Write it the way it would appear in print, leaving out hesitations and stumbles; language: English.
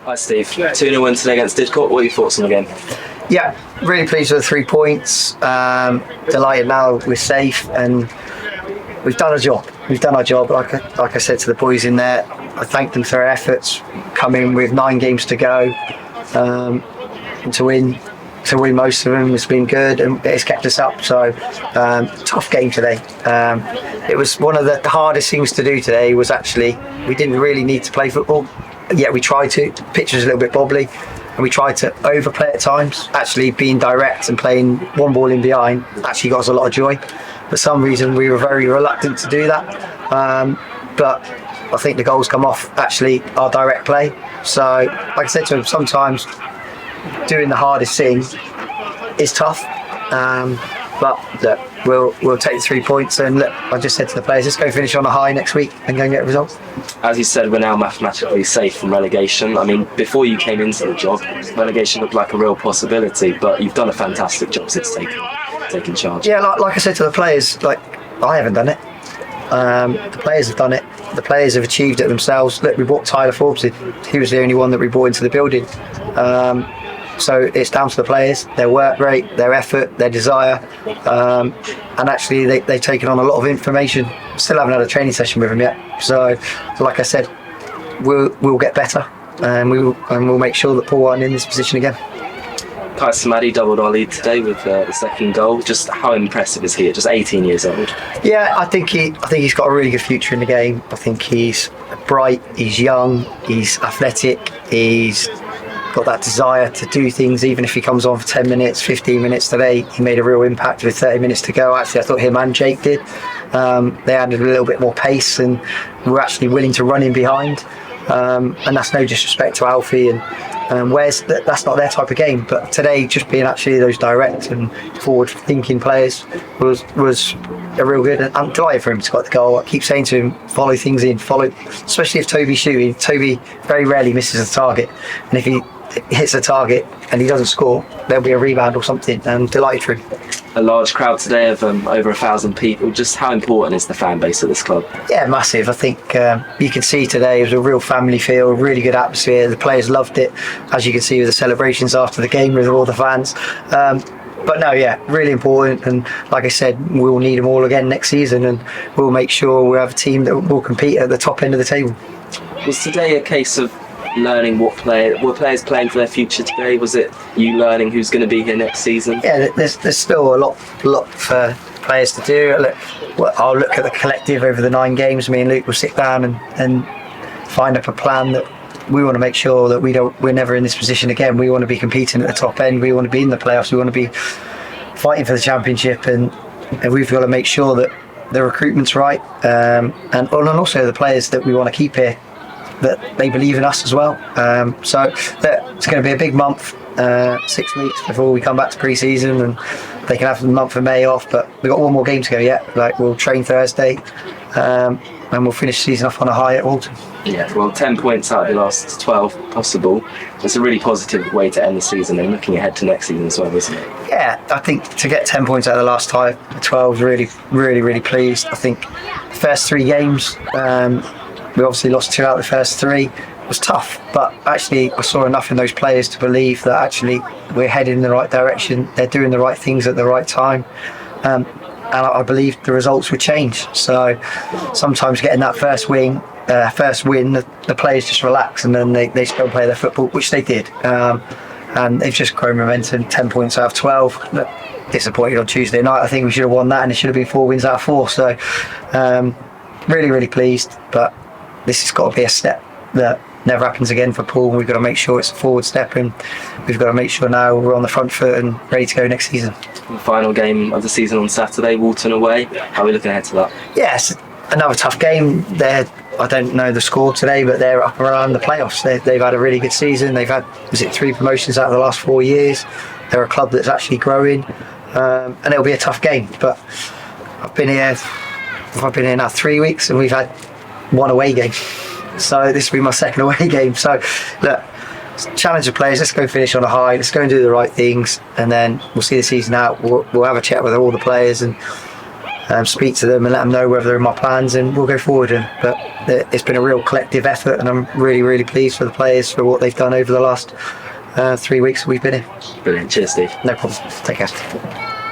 Hi Steve, 2-0 win today against Didcot. What are your thoughts on the game? Yeah, really pleased with the 3 points. Delighted now we're safe and we've done our job. We've done our job. Like I said to the boys in there, I thank them for their efforts. Coming with 9 games to go, and to win most of them has been good, and it's kept us up. So tough game today. It was one of the hardest things to do today. Was actually we didn't really need to play football. Yeah, we tried to. The pitch was a little bit bobbly, and we tried to overplay at times. Actually, being direct and playing one ball in behind actually got us a lot of joy. For some reason, we were very reluctant to do that. But I think the goals come off actually our direct play. So, like I said to him, sometimes doing the hardest thing is tough. But look, we'll take the 3 points, and look, I just said to the players, let's go finish on a high next week and go and get a result. As you said, we're now mathematically safe from relegation. I mean, before you came into the job, relegation looked like a real possibility, but you've done a fantastic job since taking charge. Yeah, like I said to the players, like I haven't done it. The players have done it. The players have achieved it themselves. Look, we brought Tyler Forbes in. He was the only one that we brought into the building. So it's down to the players, their work rate, their effort, their desire, and actually they've taken on a lot of information. Still haven't had a training session with them yet. So, like I said, we'll get better, and we'll make sure that Poole aren't in this position again. Kai Samadi doubled our lead today with the second goal. Just how impressive is he at just 18 years old? Yeah, I think he's got a really good future in the game. I think he's bright, he's young, he's athletic, he's got that desire to do things. Even if he comes on for 10 minutes, 15 minutes today, he made a real impact with 30 minutes to go. Actually, I thought him and Jake did. They added a little bit more pace and were actually willing to run in behind. And that's no disrespect to Alfie and Wes. That's not their type of game. But today, just being actually those direct and forward-thinking players was a real good. And I'm delighted for him to got the goal. I keep saying to him, follow things in, especially if Toby's shooting. Toby very rarely misses a target, and if he hits a target and he doesn't score, there'll be a rebound or something. And I'm delighted for him. A large crowd today of over 1,000 people. Just how important is the fan base at this club? Yeah, massive. I think you can see today it was a real family feel, a really good atmosphere. The players loved it, as you can see with the celebrations after the game with all the fans. But no, yeah, really important. And like I said, we'll need them all again next season, and we'll make sure we have a team that will compete at the top end of the table. Was today a case of learning were players playing for their future today? Was it you learning who's going to be here next season? Yeah, there's still a lot for players to do. I'll look at the collective over the 9 games. Me and Luke will sit down and find up a plan that we want to make sure that we're never in this position again. We want to be competing at the top end. We want to be in the playoffs. We want to be fighting for the championship, and we've got to make sure that the recruitment's right, and also the players that we want to keep here, that they believe in us as well. So it's going to be a big month, 6 weeks before we come back to pre-season, and they can have the month of May off, but we've got one more game to go yet. Like, we'll train Thursday, and we'll finish the season off on a high at Walton. Yeah, well, 10 points out of the last 12 possible. It's a really positive way to end the season, and looking ahead to next season as well, isn't it? Yeah, I think to get 10 points out of the last 12 is really pleased. I think the first 3 games, we obviously lost 2 out of the first 3. It was tough, but actually I saw enough in those players to believe that actually we're heading in the right direction. They're doing the right things at the right time. And I believe the results would change. So sometimes getting that first win, the players just relax, and then they just go and play their football, which they did. And they've just grown momentum, 10 points out of 12. Look, disappointed on Tuesday night. I think we should have won that, and it should have been 4 wins out of 4. So really pleased, but this has got to be a step that never happens again for Poole. We've got to make sure it's a forward step, and we've got to make sure now we're on the front foot and ready to go next season. The final game of the season on Saturday, Walton away. How are we looking ahead to that? Yes, another tough game. I don't know the score today, but they're up around the playoffs. They've had a really good season. They've had 3 promotions out of the last 4 years. They're a club that's actually growing, and it'll be a tough game. But I've been here now 3 weeks, and we've had 1 away game. So this will be my 2nd away game. So look, challenge the players. Let's go finish on a high. Let's go and do the right things, and then we'll see the season out. We'll have a chat with all the players, and speak to them and let them know whether they're in my plans, and we'll go forward. But it's been a real collective effort, and I'm really, really pleased for the players for what they've done over the last 3 weeks we've been here. Brilliant. Cheers, Steve. No problem. Take care.